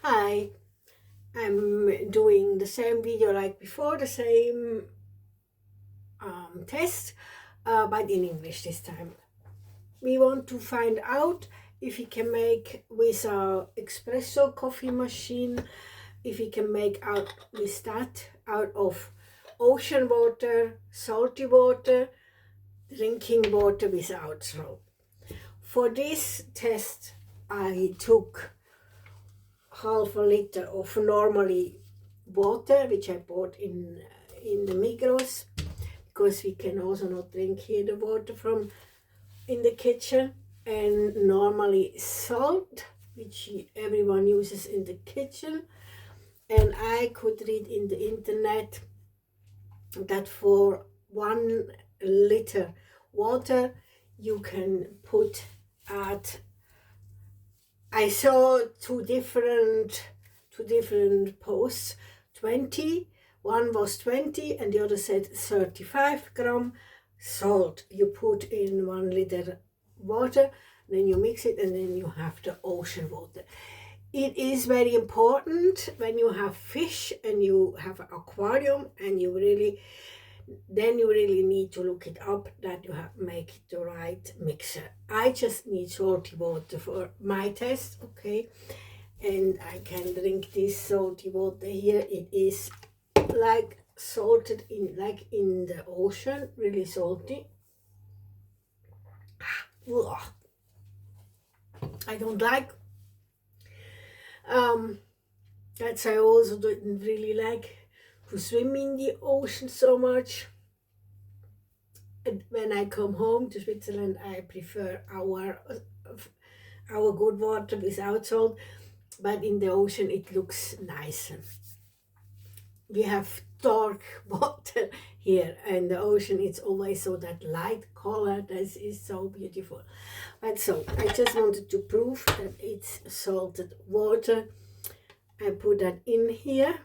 Hi, I'm doing the same video like before, the same test, but in English this time. We want to find out if we can make with our espresso coffee machine, if we can make out with that out of ocean water, salty water, drinking water without salt. For this test, I took half a liter of normally water, which I bought in the Migros, because we can also not drink here the water from in the kitchen, and normally salt, which everyone uses in the kitchen. And I could read in the internet that for 1 liter water you can add. I saw two different posts. 20, one was 20 and the other said 35 gram salt you put in 1 liter water, then you mix it, and then you have the ocean water. It is very important when you have fish and you have an aquarium, and you really need to look it up that you make the right mixer. I just need salty water for my test, okay? And I can drink this salty water here. It is like salted like in the ocean, really salty. Ugh. I don't like. That's I also didn't really like to swim in the ocean so much. And when I come home to Switzerland, I prefer our good water without salt, but in the ocean it looks nicer. We have dark water here, and the ocean it's always so that light color. This is so beautiful. But so I just wanted to prove that it's salted water. I put that in here,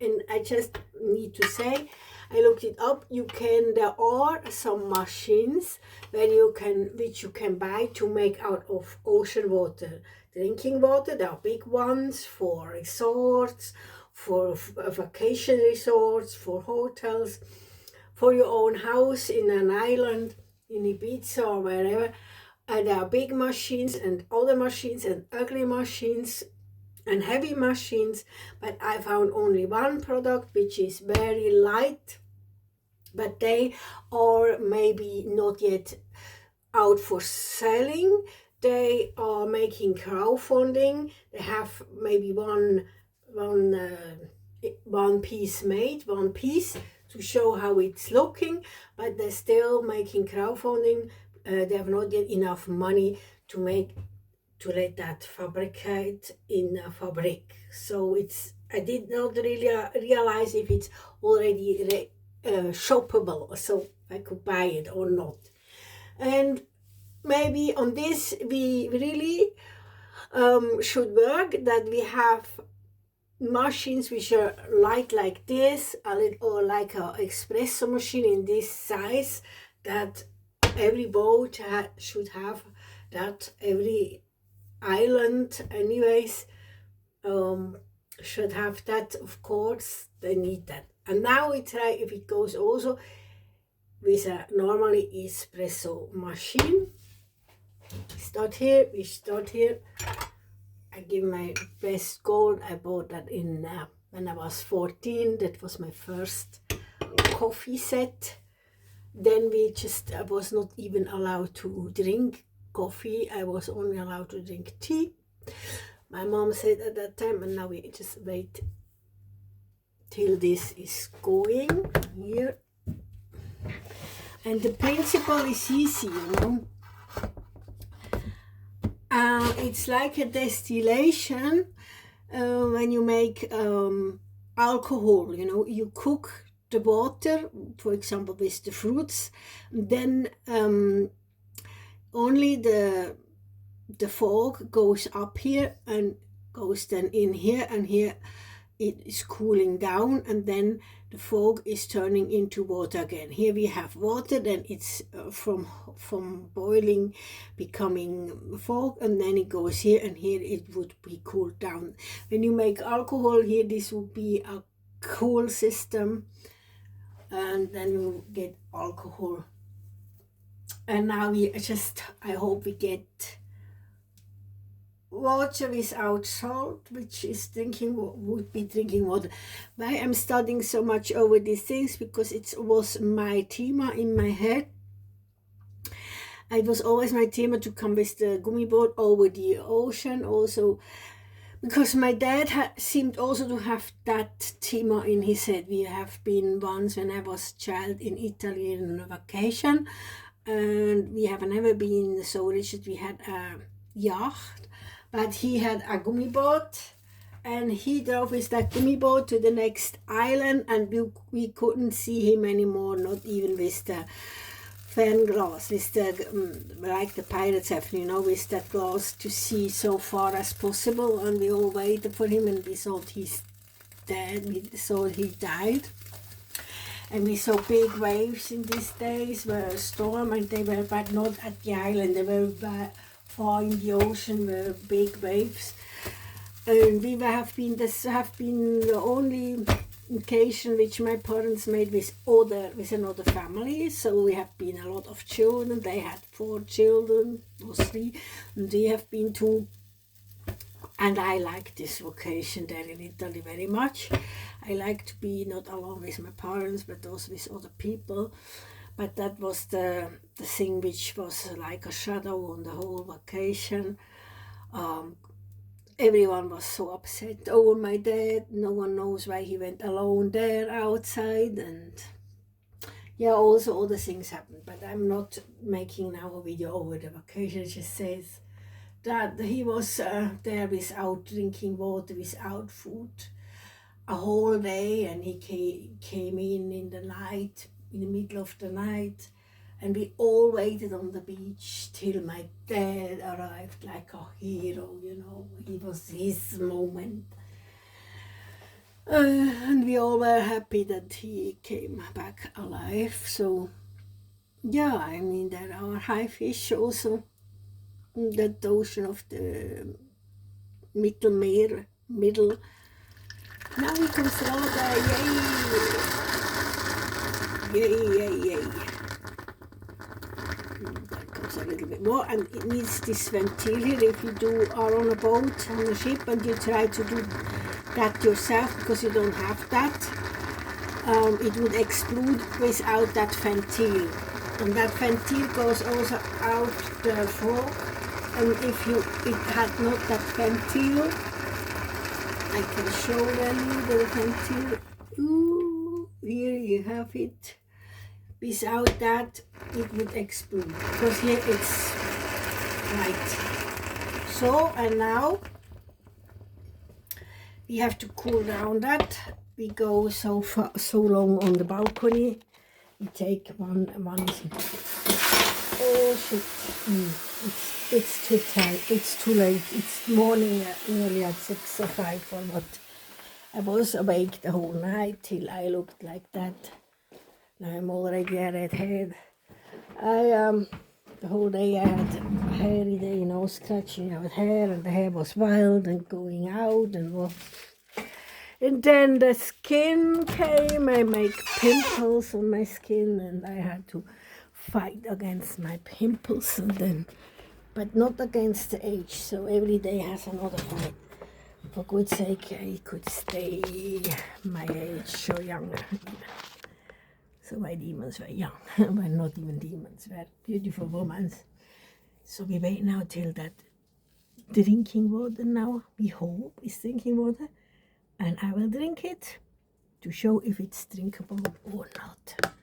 and I just need to say, I looked it up. There are some machines which you can buy to make out of ocean water drinking water. There are big ones for resorts, for vacation resorts, for hotels, for your own house in an island, in Ibiza or wherever. There are big machines and other machines and ugly machines and heavy machines, but I found only one product which is very light, but they are maybe not yet out for selling. They are making crowdfunding. They have maybe one piece made, one piece to show how it's looking, but they're still making crowdfunding. They have not yet enough money to let that fabricate in a fabric. So I did not really realize if it's already shoppable, so I could buy it or not. And maybe on this we really should work that we have machines which are light like this, or like an espresso machine in this size, that every boat should have that. Every island anyways should have that. Of course they need that. And now we try if it goes also with a normally espresso machine. We start here. I give my best gold. I bought that in when I was 14. That was my first coffee set. Then I was not even allowed to drink coffee. I was only allowed to drink tea. My mom said at that time, and now we just wait till this is going here. And the principle is easy, you know. It's like a distillation when you make alcohol, you know. You cook the water, for example, with the fruits, then only the fog goes up here and goes then in here, and here it is cooling down, and then the fog is turning into water again. Here we have water, then it's from boiling becoming fog, and then it goes here, and here it would be cooled down. When you make alcohol here, this would be a cool system, and then you get alcohol. And now I hope we get water without salt, which is would be drinking water. Why I'm studying so much over these things? Because it was my theme in my head. It was always my theme to come with the gummiboat over the ocean, also because my dad seemed also to have that theme in his head. We have been once when I was a child in Italy on a vacation, and we have never been so rich that we had a yacht. But he had a gummiboat, and he drove with that gummiboat to the next island, and we couldn't see him anymore, not even with the fan glass, with the like the pirates have, with that glass to see so far as possible. And we all waited for him, and we thought he's dead. We thought he died. And we saw big waves in these days, were a storm, and they were but not at the island. They were far in the ocean, were big waves. And this have been the only occasion which my parents made with another family. So we have been a lot of children. They had 4 children or 3, and they have been 2. And I like this vacation there in Italy very much. I like to be not alone with my parents, but also with other people. But that was the thing which was like a shadow on the whole vacation. Everyone was so upset over my dad. No one knows why he went alone there outside. And yeah, also other things happened. But I'm not making now a video over the vacation. It just says that he was there without drinking water, without food, a whole day. And he came in the night, in the middle of the night, and we all waited on the beach till my dad arrived like a hero, It was his moment. And we all were happy that he came back alive. So, yeah, I mean, there are high fish also in that ocean of the Mittelmeer, middle. Now we comes the water, yay! Yay. That comes a little bit more, and it needs this ventil here. If you are on a boat, on a ship, and you try to do that yourself because you don't have that, it would explode without that ventil. And that ventil goes also out the fog. And if it had not that ventil, I can show them the ventil. Ooh, here you have it. Without that, it would explode, because here it's right. So, and now we have to cool down that. We go so long on the balcony. We take one. Oh shit! It's too tight. It's too late. It's morning, nearly at 6 or 5 or what. I was awake the whole night till I looked like that. Now I'm already a redhead. The whole day I had a hairy day, scratching out hair, and the hair was wild and going out and what. And then the skin came. I make pimples on my skin, and I had to fight against my pimples, and then, but not against the age. So every day has another fight. For good's sake, I could stay my age or younger. So my demons were young, well, not even demons, were beautiful women. So we wait now till that drinking water now, we hope, is drinking water. And I will drink it to show if it's drinkable or not.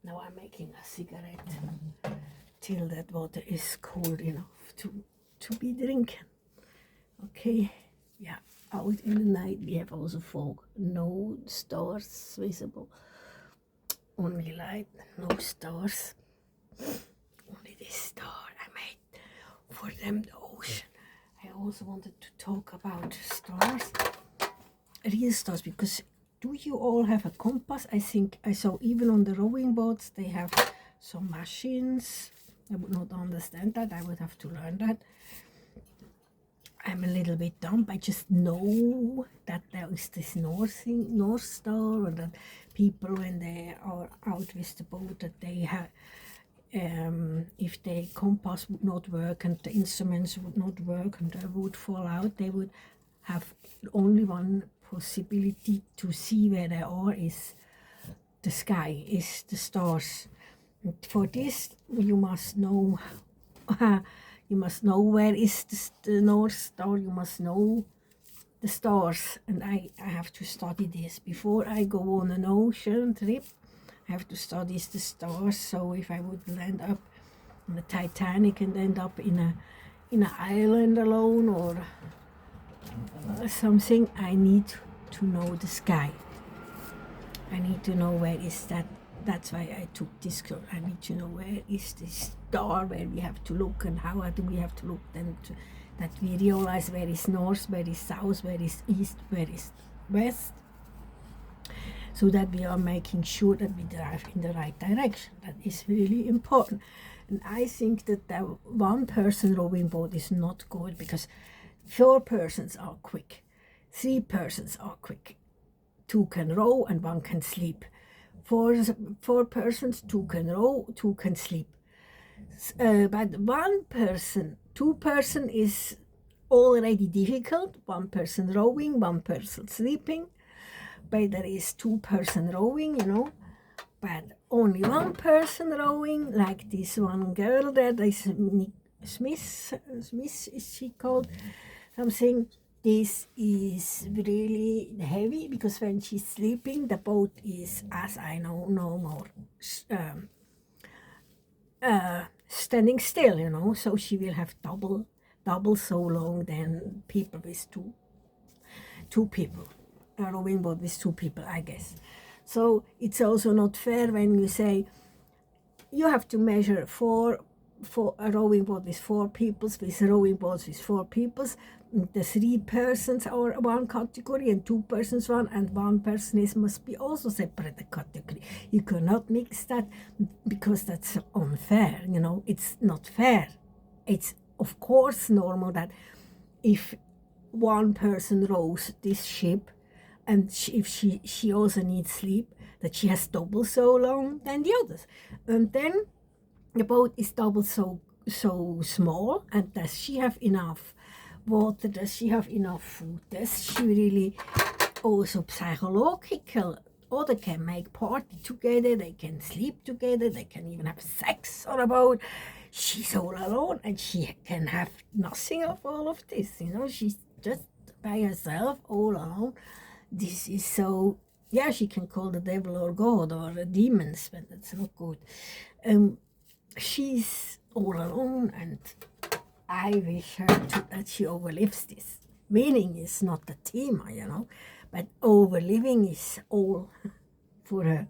Now I'm making a cigarette till that water is cold enough to be drinking. Okay, yeah, out in the night we have also fog, no stars visible. Only light, no stars. Only this star I made for them, the ocean. I also wanted to talk about stars. real stars, because do you all have a compass? I think I saw even on the rowing boats they have some machines. I would not understand that. I would have to learn that. I'm a little bit dumb. I just know that there is this North Star, and that people, when they are out with the boat, that they have, if the compass would not work and the instruments would not work and they would fall out, they would have only one possibility to see where they are, is the sky, is the stars. And for this, you must know. You must know where is the North Star. You must know the stars, and I have to study this before I go on an ocean trip. I have to study the stars. So if I would land up on the Titanic and end up in an island alone or something, I need to know the sky. I need to know where is that. That's why I took this course. I need to know where is this star, where we have to look, and how do we have to look, then that we realize where is north, where is south, where is east, where is west, so that we are making sure that we drive in the right direction. That is really important. And I think that the one person rowing boat is not good, because 4 persons are quick, 3 persons are quick, 2 can row and 1 can sleep. 4 persons, 2 can row, 2 can sleep. But 1 person, 2 person is already difficult. 1 person rowing, 1 person sleeping. But there is 2 person rowing, you know. But only 1 person rowing, like this one girl there, this Smith is she called, something. This is really heavy, because when she's sleeping, the boat is, as I know, no more standing still, you know. So she will have double so long than people with two people, a rowing boat with 2 people, I guess. So it's also not fair when you say you have to measure for a rowing boat with 4 people, with rowing boats with 4 people. The 3 persons are one category and 2 persons one, and 1 person must be also separate category. You cannot mix that, because that's unfair, you know. It's not fair. It's of course normal that if 1 person rows this ship, and if she also needs sleep, that she has double so long than the others. And then the boat is double so small, and does she have enough water, does she have enough food, does she really also psychological, or they can make party together, they can sleep together, they can even have sex on a boat. She's all alone, and she can have nothing of all of this, you know. She's just by herself, all alone. This is so, yeah, she can call the devil or God or demons, but that's not good. She's all alone, and I wish her that she overlives this. Winning is not the team, you know, but overliving is all for her.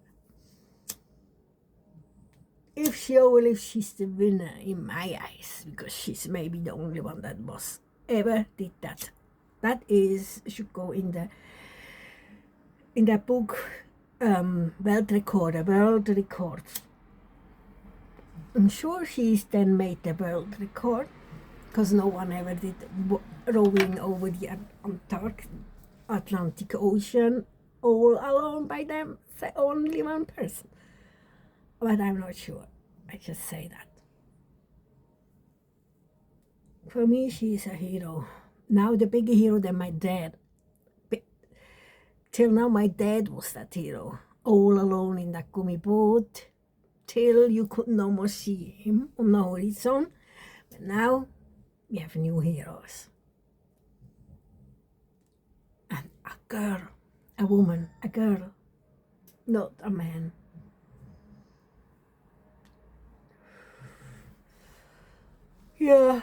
If she overlives, she's the winner in my eyes, because she's maybe the only one that was ever did that. That should go in the book, world record. I'm sure she's then made the world record, because no one ever did rowing over the Atlantic Ocean all alone by them, only 1 person. But I'm not sure. I just say that. For me, she's a hero. Now the bigger hero than my dad. Till now, my dad was that hero. All alone in that gummy boat, till you could no more see him on the horizon. But now, we have new heroes. And a girl, a woman, a girl, not a man. Yeah,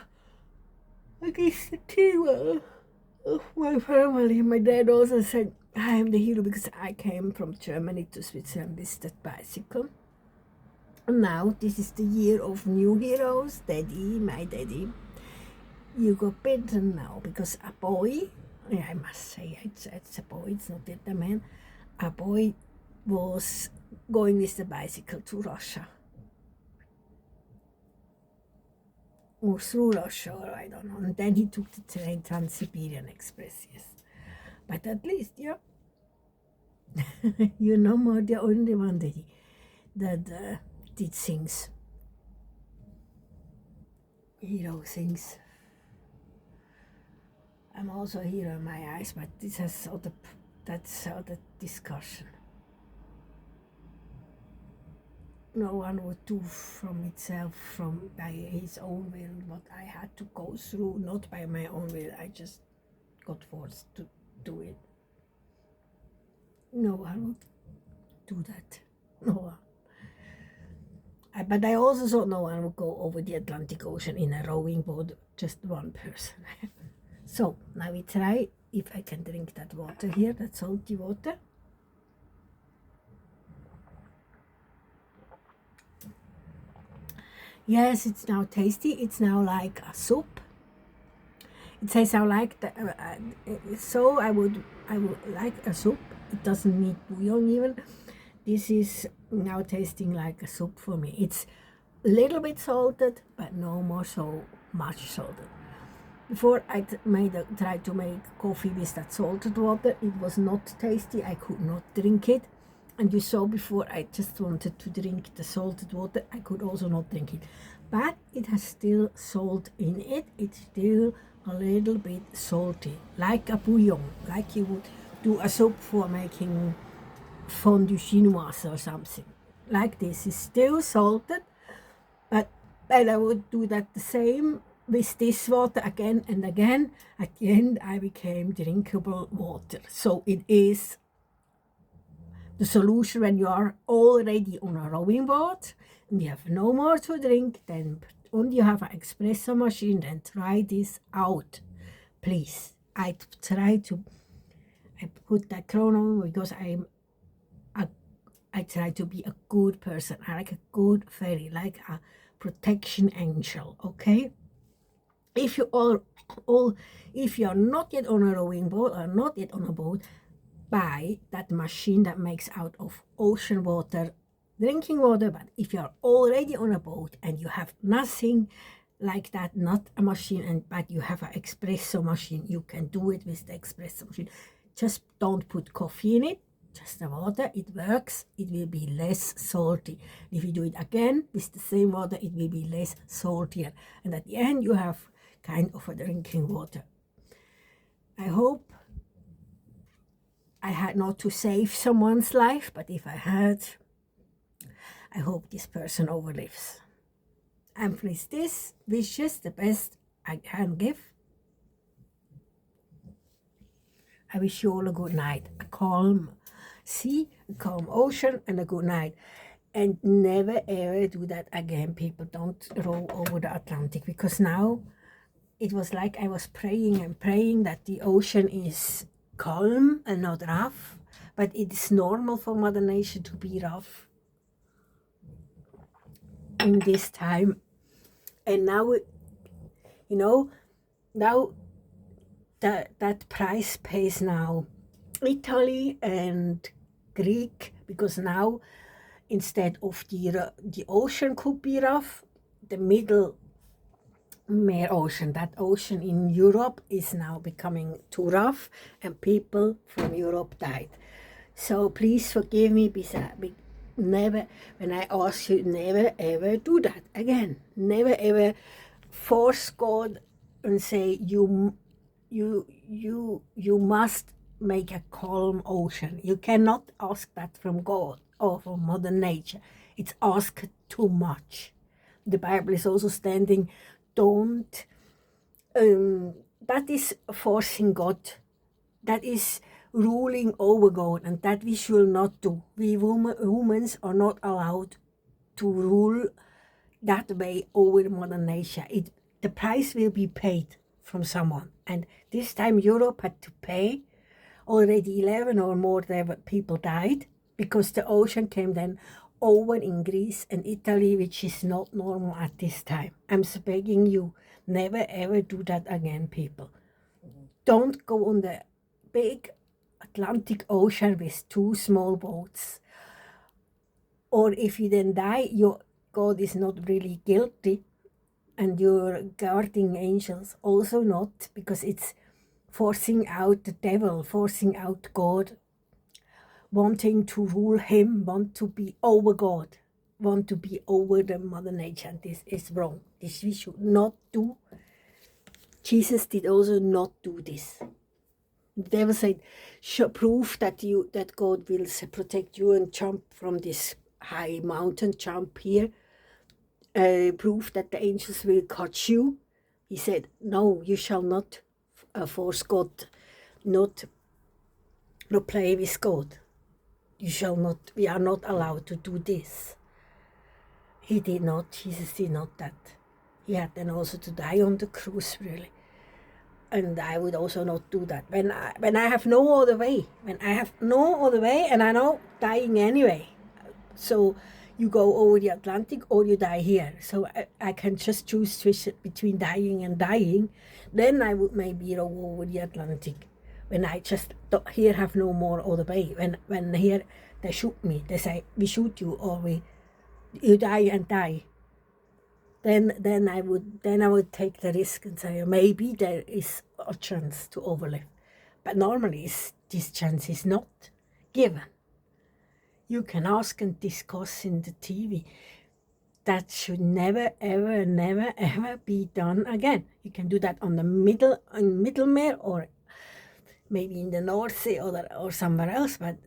I guess the team of my family. My dad also said I am the hero because I came from Germany to Switzerland with that bicycle. And now this is the year of new heroes. Daddy, my daddy, you got better now, because a boy, yeah, I must say, it's a boy, it's not yet a man. A boy was going with the bicycle to Russia. Or through Russia, or I don't know. And then he took the train, Trans-Siberian Express, yes. But at least, yeah, you know, more the only one that did things. Hero things. I'm also a hero in my eyes, but this has that's other discussion. No one would do from itself, from by his own will, what I had to go through, not by my own will. I just got forced to do it. No one would do that. No one. But I also thought no one would go over the Atlantic Ocean in a rowing boat, just one person. So now we try if I can drink that water here, that salty water. Yes, it's now tasty. It's now like a soup. It says I like the, so I would like a soup. It doesn't need bouillon even. This is now tasting like a soup for me. It's a little bit salted, but no more so much salted. Before I tried to make coffee with that salted water, it was not tasty. I could not drink it. And you saw before, I just wanted to drink the salted water. I could also not drink it. But it has still salt in it. It's still a little bit salty, like a bouillon, like you would do a soup for making fondue chinoise or something. Like this, it's still salted, but I would do that the same with this water again and again. At the end, I became drinkable water. So it is the solution when you are already on a rowing boat and you have no more to drink, then and you have an espresso machine, then try this out, please. I put that crown on because I try to be a good person. I like a good fairy, like a protection angel, okay? If you if you're not yet on a rowing boat or not yet on a boat, buy that machine that makes out of ocean water, drinking water. But if you're already on a boat and you have nothing like that, not a machine, but you have an espresso machine, you can do it with the espresso machine. Just don't put coffee in it, just the water. It works. It will be less salty. If you do it again with the same water, it will be less saltier, and at the end you have kind of a drinking water. I hope I had not to save someone's life, but if I had, I hope this person overlives. And with this wishes, the best I can give, I wish you all a good night, a calm sea, a calm ocean, and a good night. And never ever do that again, people. Don't row over the Atlantic, because now it was like I was praying and praying that the ocean is calm and not rough, but it's normal for Mother Nature to be rough in this time. And now, you know, now that price pays now Italy and Greek, because now instead of the ocean could be rough, the middle Mere ocean, that ocean in Europe is now becoming too rough, and people from Europe died. So please forgive me, never, when I ask you, never ever do that again. Never ever force God and say you must make a calm ocean. You cannot ask that from God or from Mother Nature. It's asked too much. The Bible is also standing, don't, that is forcing God, that is ruling over God, and that we should not do. We humans are not allowed to rule that way over Mother Nature. The price will be paid from someone, and this time Europe had to pay. Already 11 or more people died because the ocean came then over in Greece and Italy, which is not normal at this time. I'm begging you, never ever do that again, people. don't go on the big Atlantic Ocean with 2 small boats. Or if you then die, your God is not really guilty, and your guarding angels also not, because it's forcing out the devil, forcing out God, wanting to rule him, want to be over God, want to be over the Mother Nature, and this is wrong. This we should not do. Jesus did also not do this. The devil said, prove that God will protect you and jump from this high mountain, jump here, prove that the angels will catch you. He said, no, you shall not force God, not play with God. You shall not, we are not allowed to do this. He did not, Jesus did not that. He had then also to die on the cross, really. And I would also not do that. When I have no other way, and I know dying anyway. So you go over the Atlantic or you die here. So I can just choose between dying and dying. Then I would maybe go over the Atlantic. When I just here have no more other way. When here they shoot me, they say, we shoot you or you die and die. Then I would take the risk and say, maybe there is a chance to overlive. But normally this chance is not given. You can ask and discuss in the TV. That should never, ever, never, ever be done again. You can do that on the Mittelmeer, or maybe in the North Sea or somewhere else, but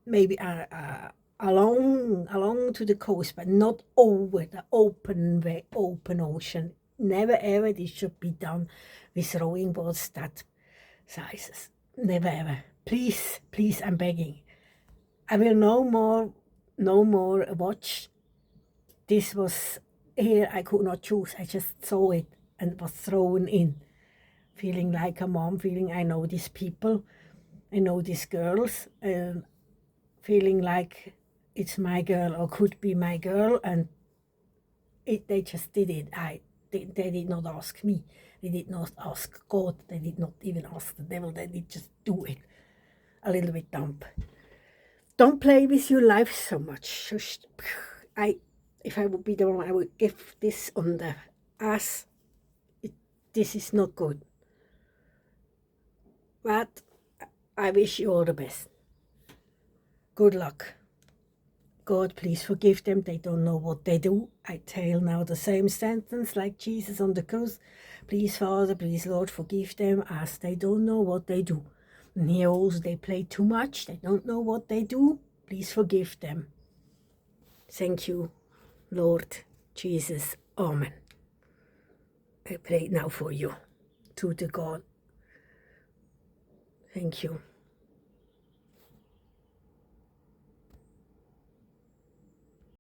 maybe along to the coast, but not over the open ocean. Never ever this should be done with rowing boats that sizes. Never ever. Please, please, I'm begging. I will no more watch. This was here, I could not choose. I just saw it and was thrown in. Feeling like a mom, feeling I know these people, I know these girls, feeling like it's my girl or could be my girl, and they just did it. They did not ask me. They did not ask God. They did not even ask the devil. They did just do it. A little bit dumb. Don't play with your life so much. Just, if I would be the one, I would give this on the ass. This is not good. But I wish you all the best. Good luck. God, please forgive them. They don't know what they do. I tell now the same sentence like Jesus on the cross. Please, Father, please, Lord, forgive them, as they don't know what they do. And here also they play too much. They don't know what they do. Please forgive them. Thank you, Lord Jesus. Amen. I pray now for you, to the God. Thank you.